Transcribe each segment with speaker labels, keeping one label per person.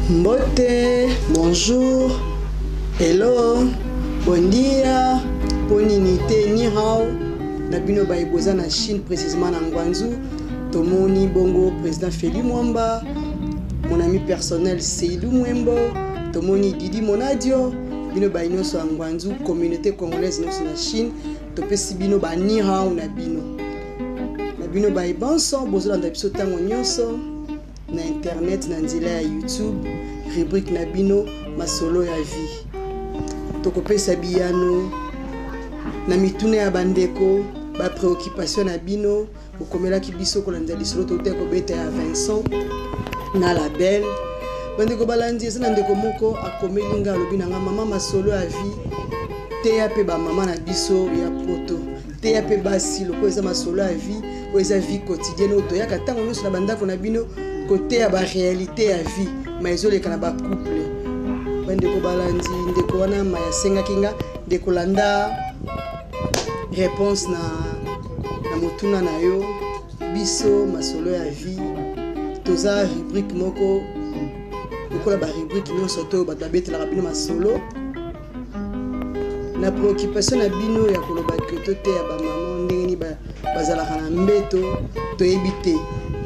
Speaker 1: Mbote, bonjour, hello, bon dia, poninite, ni hao. Nabino baiboza na Chine, précisément na Ngwanzu. Tomoni bongo président Feli Mwamba, mon ami personnel Seydou Mwembo, Tomoni Didi Monadio, bino baino so Ngwanzu, communauté congolaise no na Chine, topesi bino ba ni hao na bino. Nabino baibanso, bozo landa biso tango nyonso. Na internet na nzela ya YouTube rubrique nabino masolo ya vie tokopesa biyano na mituna ya bandeko ba préoccupation na bino okomela ki biso ko landa lisolo tote ko beta ya Vincent na label bandeko balandi sana ndeko moko akomeli nga lobi na nga mama masolo ya vie te ya pe ba mama na biso ya poto te ya pe basi loko eza masolo ya vie o eza vie quotidienne oto ya katango nyonso na bandako na bino côté à la réalité à vie mais ils ont les canaba couple bandeko balandi ndeko wana maya senga kinga ndeko landa réponse na motuna na yo biso masolo ya vie toza rubrique moko lokola ba rubrique nyonso to batabete la bino masolo na préoccupation na bino ya koloba keto te ya ba maman ndenge ni bazalaka na mbeto to ebite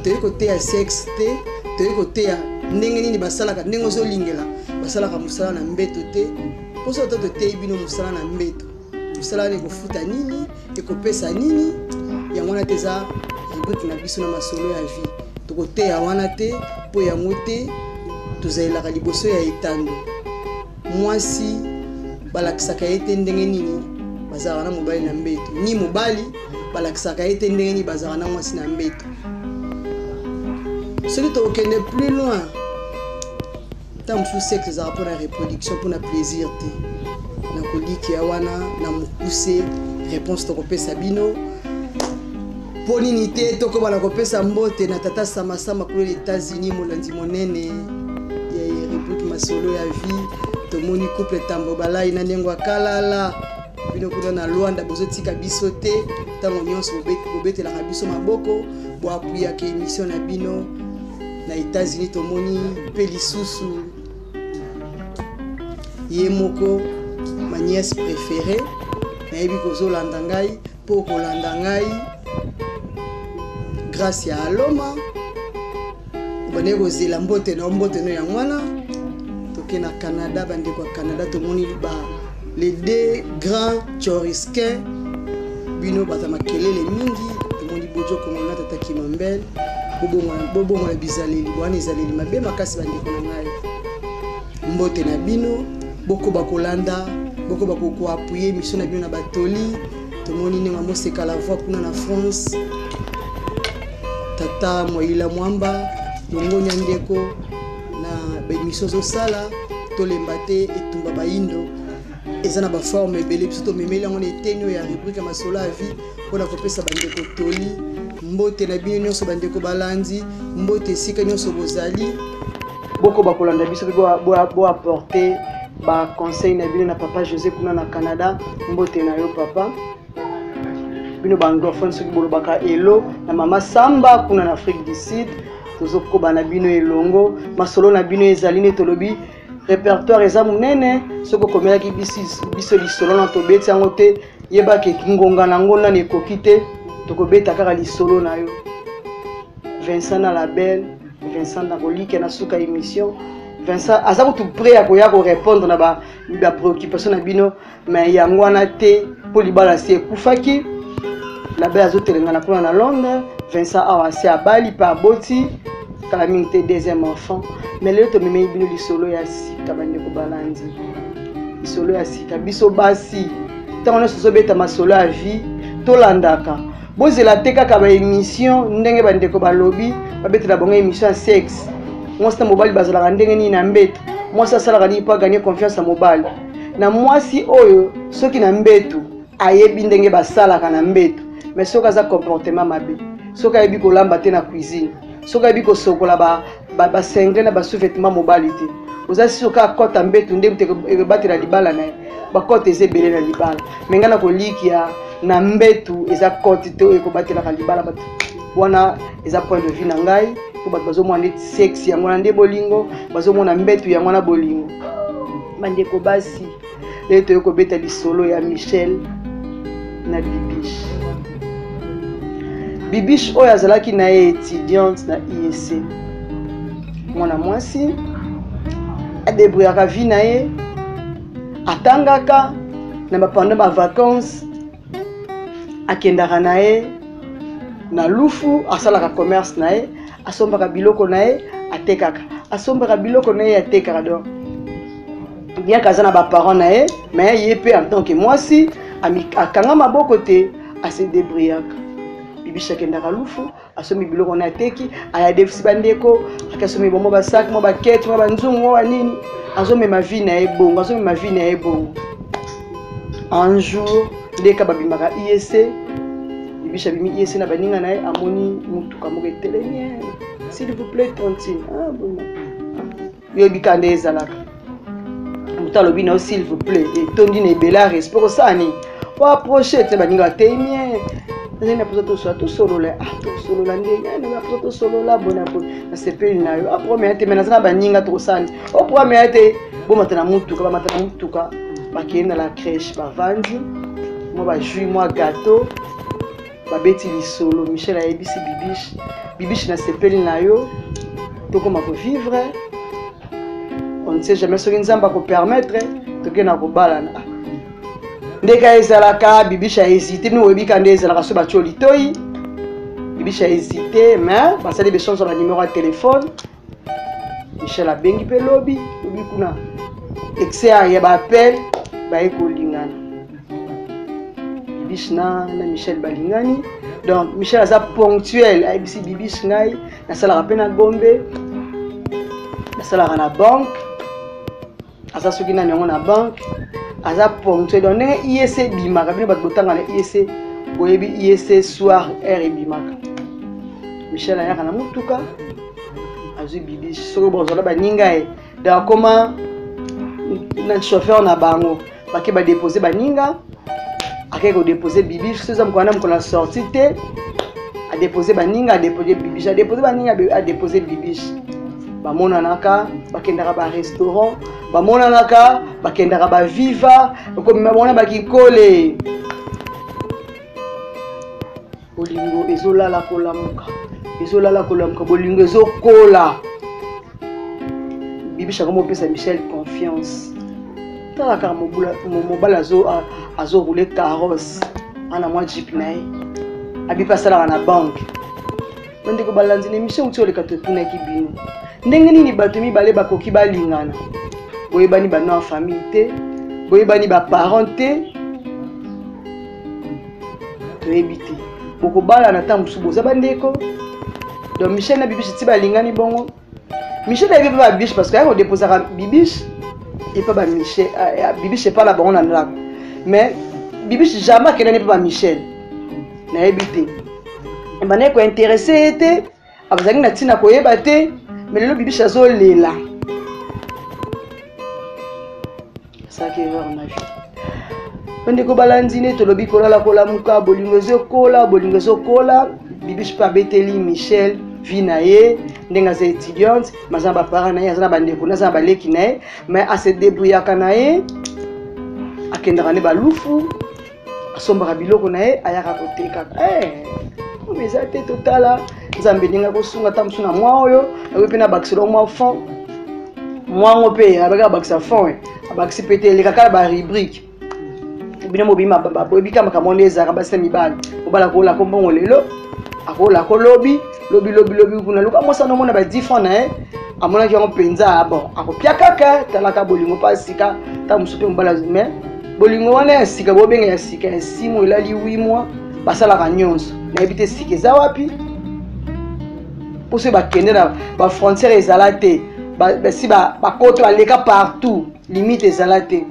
Speaker 1: te côté ya sexe te côté ya ndenge nini basalaka ndenge zo lingela basalaka musala na mbeto te poso to te bino musala na mbeto musala ne ko futa nini e ko pesa nini ya mwana teza rubrique na biso na masolo ya vie to côté ya wana te po ya ngote tozaila ka liboso ya etando mwasi balakisaka ete ndenge nini bazala na mobali na mbeto ni mobali balakisaka ete ndenge nini bazala na mwasi na mbeto. Celui qui est plus loin, tant que sexe, ça rapport à la reproduction pour le plaisir. Na koli ki awana na mukuse réponse to kopesa bino. Poninite to ko bala kopesa mbote na tata sama sama ko les États-Unis molandi monene ya république masolo ya vie to moni couple tambo bala ina ndengwa kalala bino kuna na Luanda bozotika biso te tango nyonso bobete la biso maboko bo apuya ke émission na bino. Na États-Unis tomoni pe lisusu yemoko ma nièce préférée na yebi kozo landa ngai po ko landa ngai grâce ya aloma bone ko zela mbote no ya mwana toke na Canada bande ko Canada tomoni ba les deux grands chorisquins bino bata makelele mingi tomoni bojo ko ngona tata Kimambel bobo mwana bizaleli bwana izaleli mabe makasi bandeko na ngai mbote na bino boko bakolanda boko bakoko appuyer mission na bino na batoli tomoni ne ngamo seka la voix kuna na France tata Moïla Mwamba longo nyandeko na ba mission zo sala tolemba te etumba baindo ezana ba forme bele biso to memeli ngone etenyo ya rubrique masolo ya vie pona kopesa bandeko toli mbote na bino nyonso bandeko balandi mbote sika nyonso bozali boko bakolanda biso bo apporter ba conseil na bino na papa José kuna na Canada mbote na yo papa bino ba anglophone soki bolobaka elo na mama Samba kuna na Afrique du Sud tozokoba na bino elongo masolo na bino ezali ne tolobi répertoire eza munene soko komelaki biso lisolo na tobeti yango te yeba ke kingonga nango na nekokite tokobeta kaka lisolo na yo Vincent na label Vincent na kolike na suka émission Vincent aza ko tout prêt à koya ko répondre na ba préoccupation na bino mais yango na te po libala si ekufaki label azotelenga na kuna na Londres Vincent a assez à Bali par boti kala mingte deuxième enfant mais le to meme bino lisolo ya sika bande ko balandi lisolo ya sika biso basi tango so beta masolo ya vie to landaka bozela te kaka ba émission ndenge bandeko balobi babetela bonga émission ya sexe mwasi mobali bazala ndenge ni na mbeto mwasi asala ni pa gagner confiance à mobali na mwasi oyo soki na mbeto ayebi ndenge basala kana mbeto mais soka za comportement mabe soka yebi ko lamba te na cuisine soka yebi ko sokola ba sengle na ba sous-vêtement mobali te oza soka kota mbeto ndenge te batela libala na ba kota ezebele na libala mengana ko likia na mbetu eza koti te ko batela ka libala batu wana eza point de vue na ngai po bato bazomona neti sexe yango na nde bolingo bazomona mbetu yango na bolingo bandeko basi lelo toyei kobeta lisolo ya Michel na Bibiche. Bibiche oyo azalaki na ye étudiante na IEC, mwana mwasi adébrouillaka vie na ye, atangaka na pendant ba vacances akendaka na ye na lufu, asalaka commerce na ye, asombaka biloko na ye atekaka, asombaka biloko na ye atekaka. Donc bien kaza na ba parents na ye, mais ye pe en tant que mwasi akanga maboko te ase débrouillaka. Bibiche akendaka lufu, asombi biloko na ateki, aya defisi bandeko, akasomi bomo ba sac, mo ba kete, mo ba nzungu, mo ba nini, azomema vie na ye bongo, azomema vie na ye bongo. Un jour, ndeka babimaka IEC, Bibiche abimi IEC na baninga na ye, amoni mutuka moko etelemi, s'il vous plaît tontine. Ah bon. Yo bikande ezalaka. Muta lobi na s'il vous plaît, et tondi na ebela respect osani. Po approcher te baninga temie. Nzena poza to so to solo la, to solo la ndenge, na poza to solo la bona po. Na sepeli na yo. A premier te menazana baninga to sani. O premier te bo matana mutuka, ba matana mutuka. Bakende na la crèche bavandi. Moi ba jus, moi gâteau. Babeti lisolo, Michel a yebisi Bibiche. Bibiche na sepeli na yo. Tokoma ko vivre. On ne sait jamais ce que nzamba ko permettre tokena ko balana. Ndeka ezalaka Bibiche a hésité, nous webika nde ezalaka so batio litoi. Bibiche a hésité, mais basali be change ba numéro de téléphone. Michel a bengi pe lobby, lobby kuna. Excès ya ba appel ba ekolingana. Bibiche na Michel balingani. Donc Michel aza ponctuel, a bisi Bibiche ngai na sala rapena Gombe. Na sala na banque. Aza soki na nyango na banque. Aza ponctuel. Donc ndenge IEC bimaka bino bato botanga na IEC boyebi IEC soir heure bimaka. Michel ayaka na mutuka azwi Bibiche soki bozola baninga e. Donc comment na chauffeur na bango bake ba déposer baninga akeke ko déposer Bibiche soza mkwana mkona sorti te a déposer baninga a déposer Bibiche a déposer baninga a déposer Bibiche bamonanaka bakendaka ba restaurant bamonanaka bakendaka ba viva ko mona bakikole bolingo ezolala kolamuka bolingo ezokola. Bibiche akomo pesa Michel confiance. Tala ka mobala azo rouler carrosse ana mwa jeep na ye. Abi pasala na banque. Ndeko balanzine Michel utole katopina kibino. Ndenge nini bato mibale bakoki balingana. Boyebani bana famille te, boyebani ba parent te. Toyebi te. Boko bala na tamu suboza bandeko. Donc Michel na Bibiche ti balingani bongo. Michel a vu pas Bibiche parce qu'il a déposé Bibiche et pas Michel. Bibiche n'est pas là bon là. Mais Bibiche jamais qu'elle n'est pas Michel. N'a évité. Et ben est intéressé était. Abazaki na tina koyeba te. Mais le Bibiche azo lela. Ça qui erreur na vie. Bande ko balandine to lobi kola kola muka bolingozo kola. Bibiche pa beteli Michel vinaye ndenga za étudiante mazamba parents naye azana bandeko na za baleki naye mais a se débrouillaka naye akendaka ne balufu asombaka biloko naye ayaka koteka mais ça te totala nzambe ndinga kosunga tamsuna mwa oyo awe na bakiselo mwa fond mwa ngope abaka bakisa fond abakisi pete eleka kala ba rubrique bino mobima baba boyebika makamonde ezaka basa mibali obala kola kombongo lelo akola ko lobi kuna luka mosa no mona ba 10 francs na amona ki yango penza bon akopia kaka talaka bolingo pa sika ta musupe mbala mais bolingo wana ya sika bobenga ya sika ya 6 mois elali 8 mois basala ka nyonso na ebite sika za wapi pour se bakende na ba frontière ezalate ba si ba koto aleka partout limite ezalate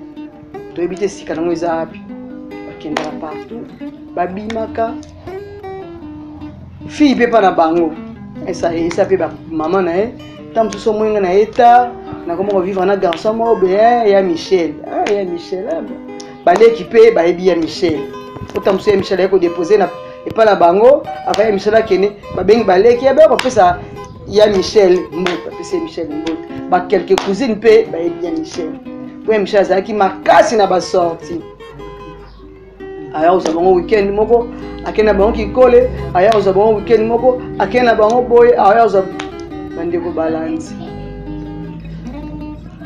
Speaker 1: to ebite sika nango eza wapi bakende partout babimaka fille peut pas na bango et ça peut ba maman na tam so moinga na eta na comment vivre na garçon mo bien ya Michel ya Michel ba l'équipe ba ebi ya Michel autant monsieur Michel a déposé na et pas la bango après Michel akene ba bengi baleki ya ba pesa ya Michel Mbota pesa Michel Mbota ba quelques cousines pe ba bien Michel pour Michel azaki makasi na ba sorti aya oza bango weekend moko akena bango kikole aya oza bango weekend moko akena bango boy aya oza bandeko balance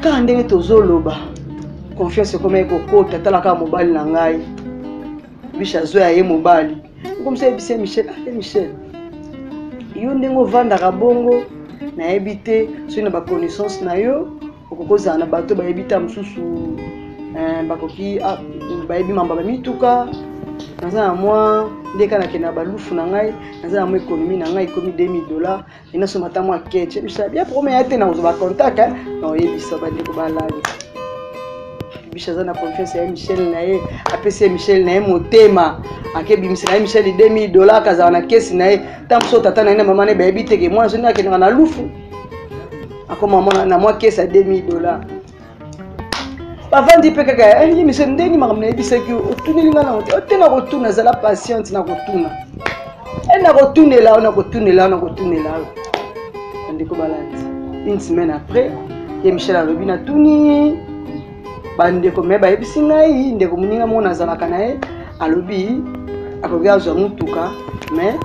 Speaker 1: ka ndenge tozoloba confiance comme ekokota talaka mobali na ngai bisha zo ya ye mobali comme ça ebise Michel Michel yo ndenge ovandaka bongo nayebi te soki na baconnaissance na yo okokozala na bato bayebi ta mosusu bakoki bayebi mamba bamituka naza na mwa ndeka nakende na balufu na ngai naza na mwa économie na ngai ekomi $2000 enasoma ata mwa keche bisha bia premier ya te na kozwa bacontact na oyebisa bandeko balali bisha aza na confiance ya Michel na ye apesi Michel na ye motema akebimisa na ye Michel $2000 akazala na kesi na ye ta mosusu tata na ye na mama na ye bayebi teke mwana so nde akendaka na lufu akoma na mwa kesi ya $2000 bavandi mpe kaka ye Michel ndeni makambo na yebisaki otunelinga na te otena kotuna azala patiente na kotuna na kotunela bandeko balandi une semaine après ye Michel alobi na tuni bandeko me bayebisi ngai ndeko moninga moko nazalaka na ye alobi akoki azwa mutuka mais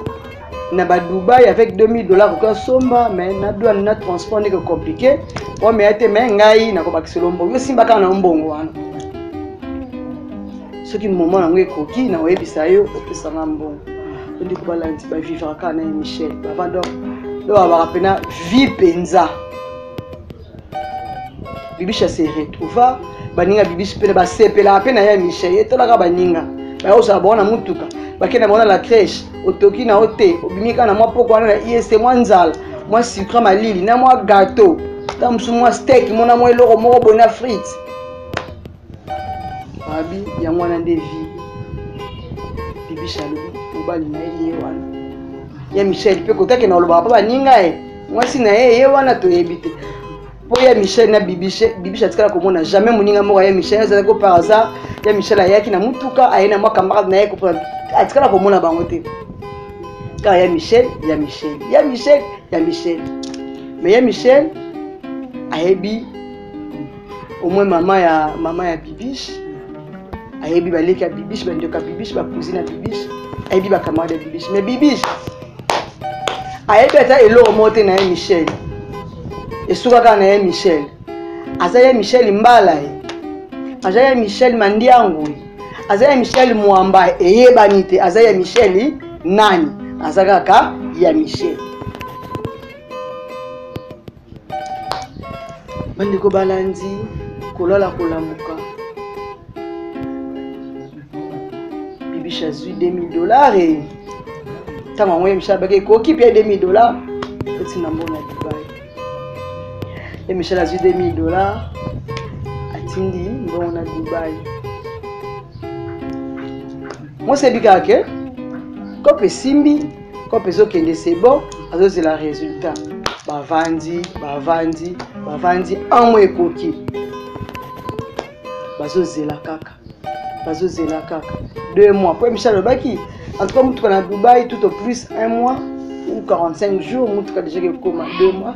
Speaker 1: na ba Dubaï avec $2000 akoki somba mais na douane na transport ndeke compliqué ome ate me ngai nakobakisa lombongo yo simba kaka na mbongo wana soki moment nango ekoki na oyebisa yo opesanga mbongo ndeko balandi bavivre kaka na ye Michel bavando lo abaka pena vie penza bibisha se retrouva baninga bibishi pena basepela pena ya Michel etolaka baninga bayosala bona mutuka bakenda bona la crèche otoki na ote obimika na mwa poko wana na IST mwa nzala mwa sucre malili na mwa gâteau ta musu mwa steak mona mwa eloko moko bona frites abi ya mwana nde vie bibisha mobali na ye wana ya Michel pe kotake na oloba pa baninga mwasi na ye wana toyebi te po ya Michel na bibisha tikala komona jamais moninga moko ya Michel azala ko par hasard ya Michel ayaki na mutuka ayena mwa camarade na ye ko atikala komona bango te ka ya Michel mais ya Michel ayebi au moins mama ya bibiche ayebi baleki ya bibiche bandeko ya bibiche ba cousine ya bibiche ayebi ba camarade ya bibiche mais bibiche ayebi ata eloko moko te na ye Michel esukaka na ye Michel aza ye Michel mbala ye aza ye Michel mandiangu aza ye Michel mwamba eyebani te aza ye Michel nani aza kaka ya Michel bandeko balandi kolala kolamuka bibisha azwi $2000 ntango yango ye Michel abaki ekoki mpe $2000 eti na mbona ya Dubai ye Michel azwi $2000 atindi mbongo na Dubai mosebi kaka ke kope simbi kope ezokende c'est bon azozela résultat bavandi un mois ekoki bazozela kaka 2 mois po Michel alobaki en tout cas mutuka na Dubaï tout au plus 1 mois ou 45 jours mutuka déjà ekoma 2 mois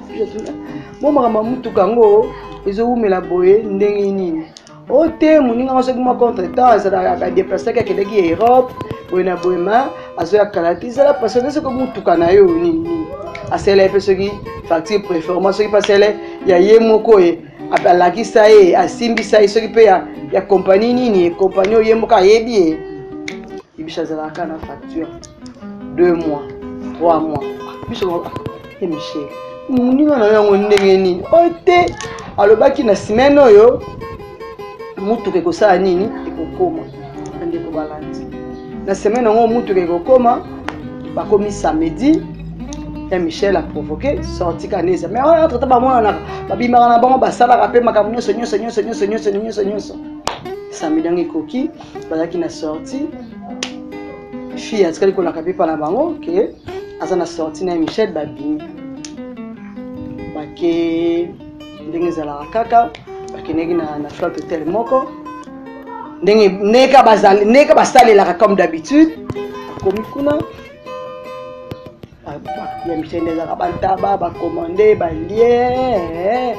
Speaker 1: mo makambo mutuka ngo ezowumela boye ndenge nini ote moninga soki mwa contre-temps ezalaka déplacé akendeki Europe boye na boyema azoya kalati ezala pasone soki mutuka na yo nini asala ye mpe soki facture performance soki pasele ya ye moko ye alakisa ye asimbisa ye soki mpe ya compagnie nini compagnie oyo ye moko ayebi ye ibisha azalaka na facture 2 mois 3 mois biso ye Michel moninga na yo yango ndenge nini ote alobaki na semaine oyo mutuka ekosala nini ekokoma ndeko balandi na semaine yango mutuka ekokoma bakomi samedi ya Michel a provoqué sorti kaneza mais entre temps bamona babimaka na bango basalaka mpe makambo nyonso samedi yango ekoki bazalaki na sorti fille atikali kolaka mpe mpa na bango ke aza na sorti na Michel babimi bake ndenge ezalaka kaka bakendeki na flat hotel moko ndenge neka basalelaka comme d'habitude bakomi kuna ya Michel ndezaka bantaba bacommande balie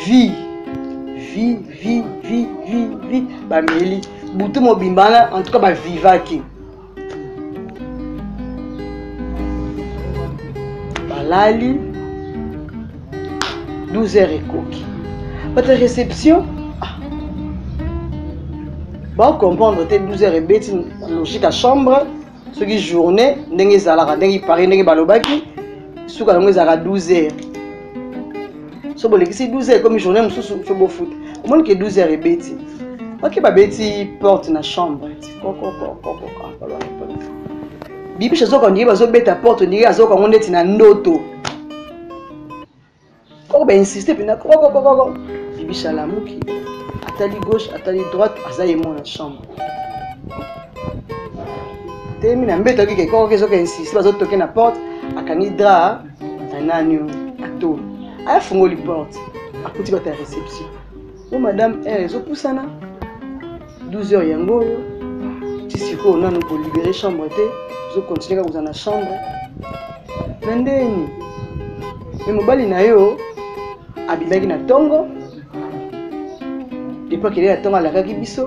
Speaker 1: vie bameli butu mobimbana en tout cas bavivaki balali 12h ekoki bata réception ba comprendre te 12h ebeti logique à chambre ce qui journée ndenge ezalaka ndenge ipari ndenge balobaki suka nango ezalaka 12h so bolekisi 12h comme journée mosusu fe bofuta omoni ke 12h ebeti ok babeti porte na chambre bibisha zoka ndenge bazobeta porte ndenge azoka ngo ndeti na ndoto koko bainsiste pena koko bibisha lamuki atali gauche atali droite aza ye mo na chambre temi na mbeta kike koko kezoka insiste bazotoke na porte akangi dra ananio atolo afungoli porte akuti bata réception o madame ezopusana 12h yango oyo tisiko nanu ko libérer chambre te zo continuer ka na chambre nandeni me mobali na yo abimaki na tongo depuis qu'il est à tongo alakaki biso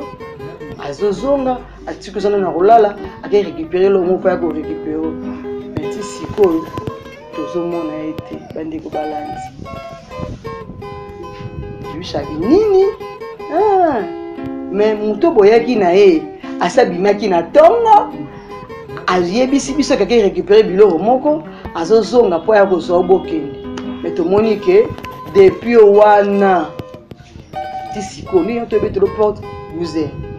Speaker 1: azozonga atikozana na kolala ake récupérer le mot pa ko récupérer mais tisiko tozomona ete bandeko balandi bishabi nini mais muto boyaki na ye asabimaki na tonga ayebisi biso kake récupérer biloko moko azozonga po ya kozwa obokende mais tomoni ke depuis wana tisiko ni to betelo porte 12h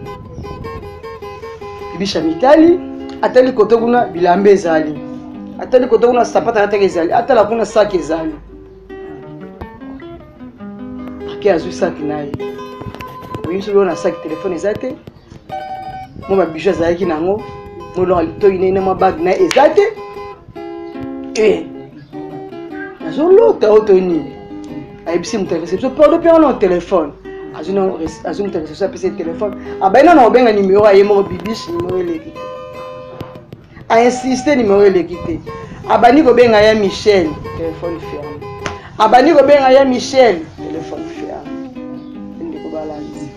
Speaker 1: bisha mitali atali koto kuna bilambe ezali atali koto kuna sapata ataki ezali atala kuna sac ezali ake azu sac naye oyinso na sac téléphone ezate mo ba bijou ezalaki nango mo lo alitoyi nene ma bag na ezate nazolota otoni ayebisi mutu réception porte pe na téléphone azu mutu réception apesi téléphone abaina na obenga numéro aye moko bibiche numéro eleki te ainsiste numéro eleki te abani kobenga ya Michel téléphone ferme abani kobenga ya Michel téléphone ferme ndeko balandi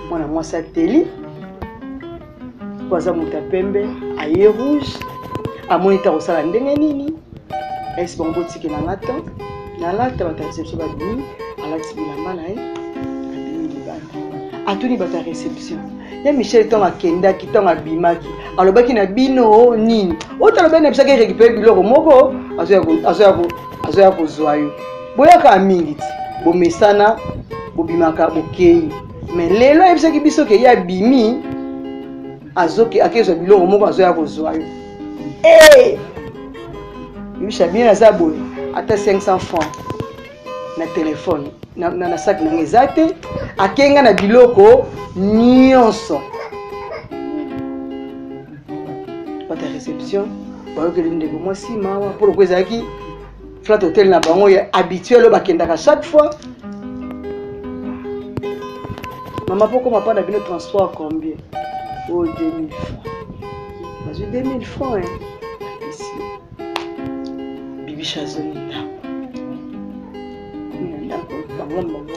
Speaker 1: mwana mwasi ateli po aza mutu apembe aye rouge amoni ta kosala ndenge nini esi bango botikela nga to nalata bata réception babimi alati bilamba na ye abimi libanda atuni bata réception ya Michel ntongo akendaki ntongo abimaki alobaki na bino nini otalobai na bisaki récupérer biloko moko azoya kozwa yo boyaka mingi ti bomesana bobimaka bokei mais lelo ayebisaki biso ke ye abimi akezwa biloko moko azoya kozwa yo bisha bien aza boye ata 500 francs na téléphone na sac na eza te akenga na biloko nyonso bata réception bayokeli ndeko mwasi mawa mpo loko ezalaki flat hotel na bango ya habituel oyo bakendaka chaque fois mama mpo koma mpa na bino transport combien o 2000 francs bazwi 2000 francs apesi bibisha azoni ndako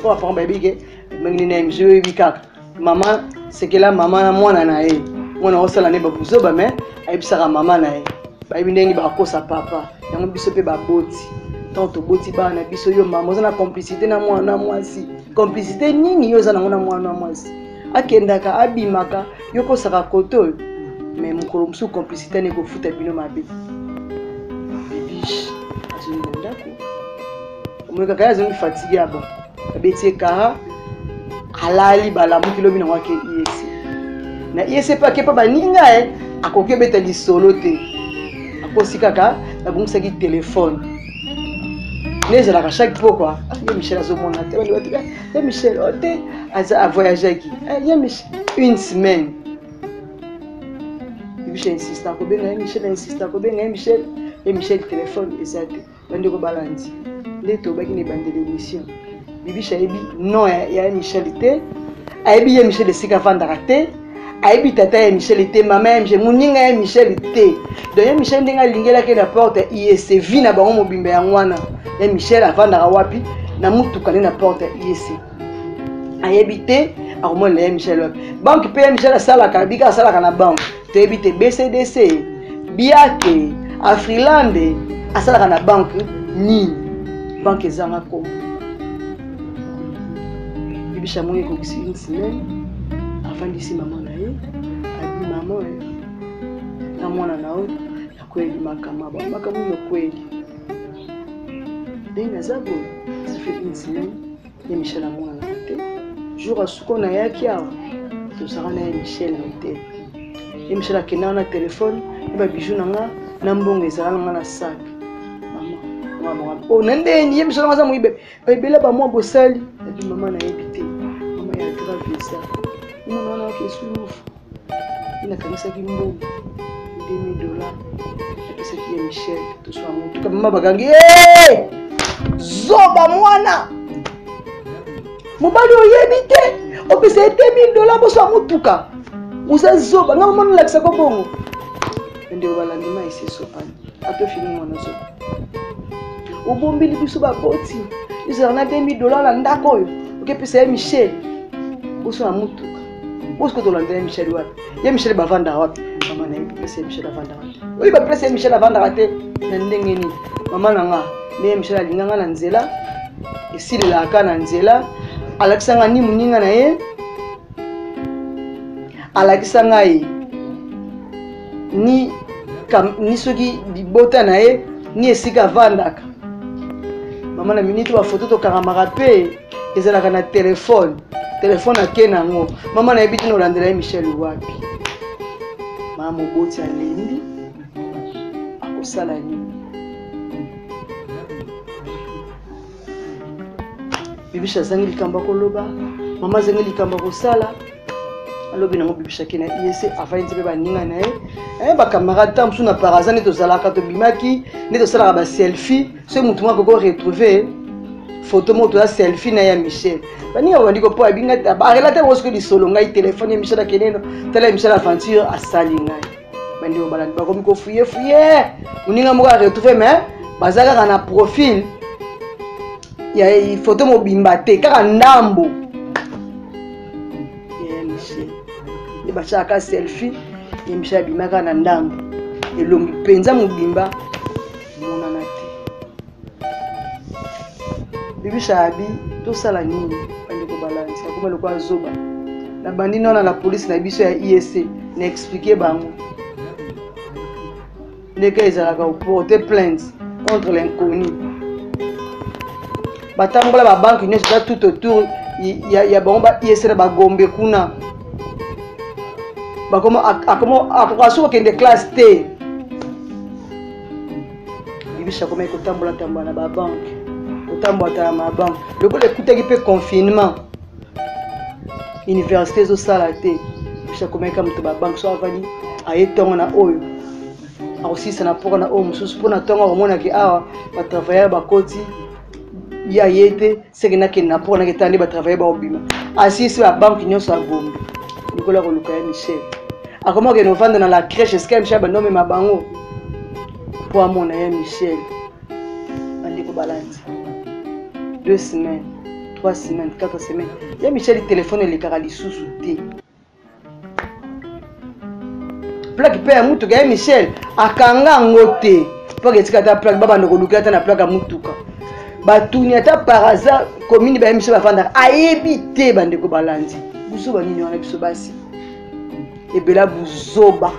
Speaker 1: bafanga bayebike mengini na mzo oyebi kaka mama sekela mama na mwana na ye mwana osala nde babuzoba me ayebisaka mama na ye bayebi ndenge bakosa papa yango biso mpe baboti ntango toboti bana biso yo mama oza na complicité na mwana mwasi complicité nini yo oza nango na mwana mwasi akendaka abimaka yo kosaka koto oyo me mokolo mosusu complicité ne kofuta bino mabe bibiche azongi na ndako omoni kaka ye azongi fatigue ya bon abeti ekara alali balamuki lobi nango ake iese na iese pe ake mpa baninga akoki obeta lisolo te akosi kaka babongisaki telefone nde ezalaka chaque pokua ye Michel azomona te ye Michel ote aza avoyageaki ye Michel une semaine bibiche insiste akobenga ye Michel insiste akobenga ye Michel telefone eza te bandeko balandi nde tobaki na ebandela émission bibiche ayebi non ya Michel te ayebi ye Michel esika avandaka te ayebi tata ya Michel était maman ya Michel muninga ya Michel était donc ya Michel ndenga lingela ke na porte IEC vi na bango mobimba ya ngwana ya Michel avanda wapi na mutuka na porte IEC ayebi te akomona ya Michel wapi banque pe ya Michel asalaka bika asalaka na banque toyebi te BCDC Biake Afrilande asalaka na banque nini banque ezanga kombo bibisha mwenye kokisi une semaine afandisi mama na ye abi mama na mwana nao ya kweli makamabo yo kweli dena zabo ça fait une semaine ya Michel amona na te jour asuko na yaki awa to sara na Michel na te ya Michel akena na téléphone ba bijou nanga na mbongo ezala nga na sac mama o nandeni ya Michel ngaza muibe bela ba mwa bosali abi mama na yebite mama ya grave ça mwana na ke souffre ina kanisa kimbo $2000 pesa kia Michel to so amutu kama mama bagangi zoba mwana mobali oyebite o pesa $2000 bo so amutuka musa zoba nga mama lakisa ko bongo ndio balandima isi sopani ato fini mwana zo ubombili biso ba boti isa na $2000 na ndako oyo oke pesa ya Michel boso amutuka bosko to landela Michel wapi ya Michel bavanda wapi mama na pesa ya Michel bavanda wapi oyi ba pesa ya Michel bavanda kate na ndenge ni mama nanga ne Michel alinganga na nzela esile la aka na nzela alakisanga ni muninga na ye alakisanga ye ni soki bibota na ye ni esika vandaka mama na minute ba photo to karamaka pe ezalaka na telefone ake nango mama na yebiti na olandela ye Michel wapi mama moboti alembi akosala nini bibisha azangi likambo koloba mama azangi likambo kosala alobi nango bibisha ke na IEC afai nzebe baninga na ye bacamarade ta mosu na paraza nde tozalaka tobimaki nde tosalaka baselfie so mutu moko ko retrouve photo moko toza selfie na ya Michel baninga babandi kopo abinga barelate bosko lisolo ngai telefone ya Michel akeneno tala Michel aventure asali ngai bandi balandi bakomi kofuye muninga moko retrouve mais baza kaka na profil ya photo mobimba te kaka ndambo ya Michel nde bachaka selfie ya Michel abimaka na ndambo elongi penza mobimba monana te bibisha abi tosala nini bandi ko balance akoma loko azoba na bandi nona la police na biso ya IEC na expliquer bango ndeke ezalaka porter plainte contre l'inconnu batambola ba banque nyonso za tout autour ya bango ba IEC na bagombe kuna akomo kende classe te bibisha koma ekotambola na ba banque otambola na ba banque lokola ekutaki pe confinement université zo sala te bibisha koma eka ba banque so avali aye tongo na oyo akosisa na poko na oyo mosusu mpona ntongo akomona ke awa batravailleur bakoti ya yete seke nakende na poko naketa nde batravailleur baobima asisi babanke nyonso ya gombe likola koluka ya Michel akoma okende ovanda na la crèche esika Michel bandomema bango po amona ya Michel bandeko balandi 2 semaines 3 semaines 4 semaines ya Michel telefone elekaka lisusu te plaque pe ya mutuka ya Michel akanga ngo te po ketika ta plaque babanda koluka ta na plaque ya mutuka batuni ata par hasard commune ba Michel bafanda ayebi te bandeko balandi buzoba nini wana biso basi ebela buzoba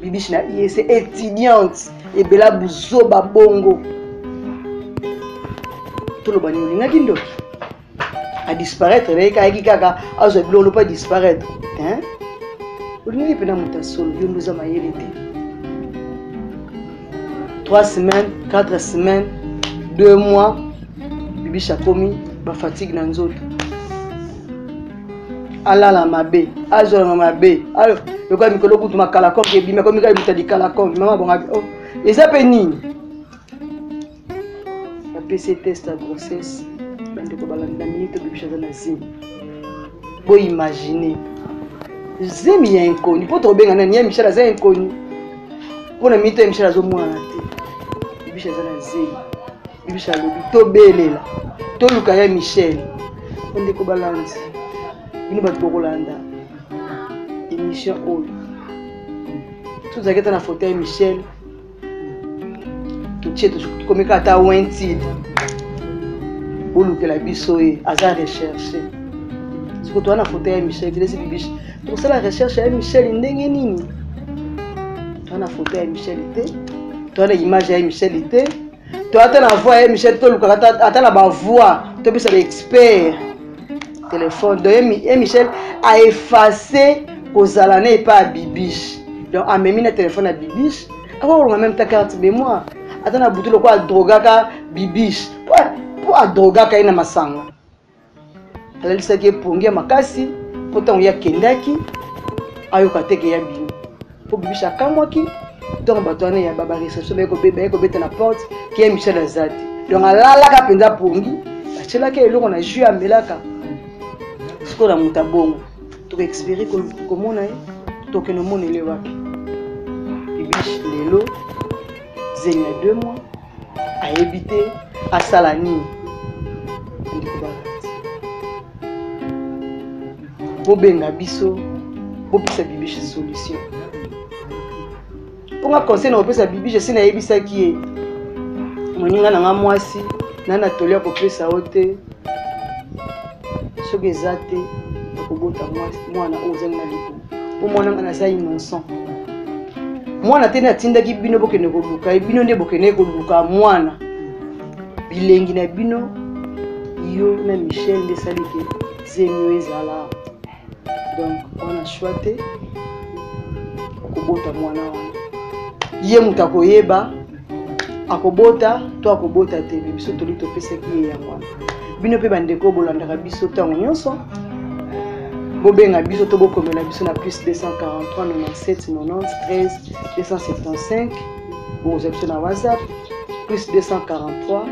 Speaker 1: bibishi na IEC étudiante ebela buzoba bongo toloba nini ngaki ndoki a disparaître reka eki kaka azo blolo pas disparaître hein olingi pena mutasolo yo ndoza mayele te 3 semaines 4 semaines 2 mois bibisha komi ba fatigue na nzoto alala mabe azola mabe alo yoka mikolo kutu makala ko ke bima ko mikala bitadi kala ko mama bonga oh eza pe nini la PC test à grossesse bande ko balanda minute bibisha na zine bo imaginer Zemi ya inconnu. Pour te benga nani ya Michel aza inconnu. Pour na mito ya Michel azo mwana te. Bibiche aza na zemi. Bibiche alobi to belela. To luka ya Michel. Onde ko balandi. Bino bato bokolanda. Émission oyo. Tout ça qui est dans la photo de Michel. Tout ce qui est comme quand tu as un titre. Ou le que la bisoé a recherché. Ce que tu as dans la photo de Michel, tu dis pour ça la recherche de Michel ndengeni. Tu as la photo de Michel tu as l'image de Michel tu as la voix de Michel, tu as la voix, tu as l'expert téléphone. Donc Michel a effacé aux alanais et pas à Bibiche. Donc a mis le téléphone à Bibiche. Alors on a même ta carte mémoire. Attends a boutou le quoi drogaka Bibiche. Pour a drogaka ina masanga. Elle dit que pour ngia makasi, pour ton ya kendaki, ayo kateke ya bino. Pour Bibiche akamwaki, donc batone ya baba recherche beko beta na porte qui est Michel Azati. Donc ala ka penza pongi, achela ke eloko na jus amelaka. Ce la mutabongo. Tu expérer comment on a donc nous mon élève wapi. Bibiche lelo zenya 2 mois a évité à Salani. Bobenga biso, bopesa Bibiche solution. Pour un conseil na opesa Bibiche c'est na yebisa ki e. Moninga na mwasi na na tolia ko pesa ote. Soki ezate kobota mwana ozanga na liko. Mwana ngana sa innocent. Mwana tena tindaki bino bokene koluka, bino nde bokene koluka mwana. Bilengi na bino yo na Michel de salike zemio ezala. Donc on a choisi kobota mwana wana. Ye mutako yeba akobota to akobota te biso toli to pesa ki ya mwana. Bino pe bandeko bolandaka biso tango nyonso. Bobenga biso to bokomela biso na plus 243 97 90 13 275. Vous avez na WhatsApp plus 243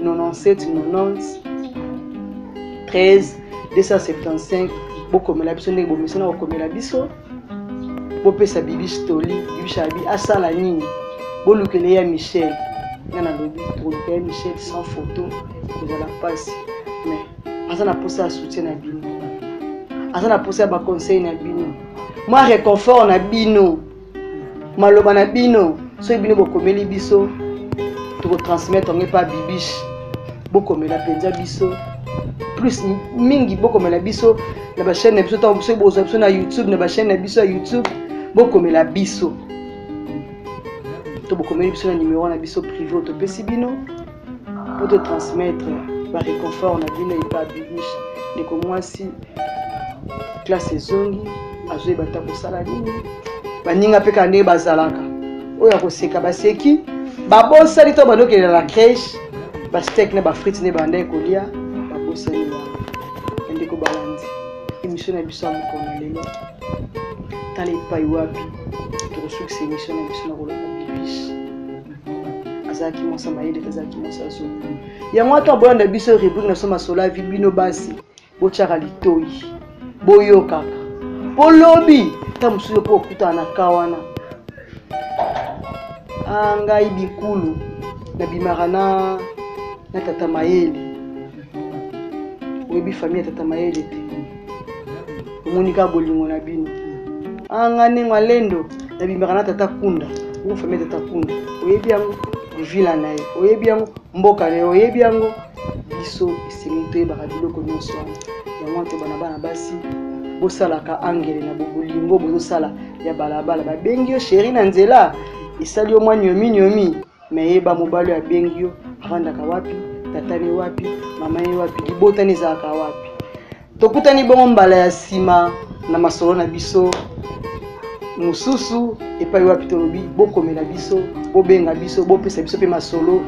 Speaker 1: 97 90 13 275. Bokomela biso ndenge bomiso na bokomela biso. Bopesa Bibiche toli, Bibiche abi asala nini. Bolukele ya Michel. Nana lobi to Michel sans photo, vous allez passer. Mais azana posa soutien na bino. Azana posa ba conseil na bino. Moi réconfort na bino. Maloba na bino. So bino bokomeli biso. To transmettre on pas Bibiche. Bokomela penza biso. Plus mingi bokomela biso na ba chaîne na biso ta biso bozo biso na YouTube na ba chaîne na biso YouTube. Bokomela biso. To bokomeli biso na numéro na biso privé to pesi bino. Pour te transmettre par réconfort na bino et pas Bibiche de comme moi si classe zongi azwe bata ko sala nini baninga pe kande bazalaka oya ko seka baseki babosali to banoke la crèche ba steak ne ba frites ne banda ko lia babosali ba ndeko balandi émission na biso mo lelo tali pai wapi to succès émission na biso na ko la Bibiche azaki monsa maïde azaki monsa so ya mwata boyanda biso rubrique na soma sola vibino basi bochaka litoi boyo kaka polobi ta musuyo po kuta na kawana ngai bikulu na bimarana na tata mayele webi famille tata mayele te monika bolingo na bino ngane malendo na bimarana tata kunda ngo famille tata kunda oyebi yango vila na ye oyebi yango mboka na ye oyebi yango biso isimite ba biloko nyonso ya mwanto bana basi bosalaka angele na bolingo bozosala ya balabala babengi yo chéri na nzela esali yo mwa nyomi me yeba mobali ya bengi yo avandaka wapi tatani wapi mama ye wapi libotani ezalaka wapi tokutani bongo mbala ya sima na masolo na biso mususu epai wapi tolobi bokomela biso bobenga biso bopesa biso pe masolo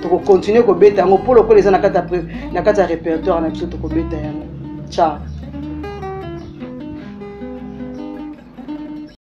Speaker 1: toko continuer ko beta yango polo ko les na kata répertoire na biso toko beta yango ciao.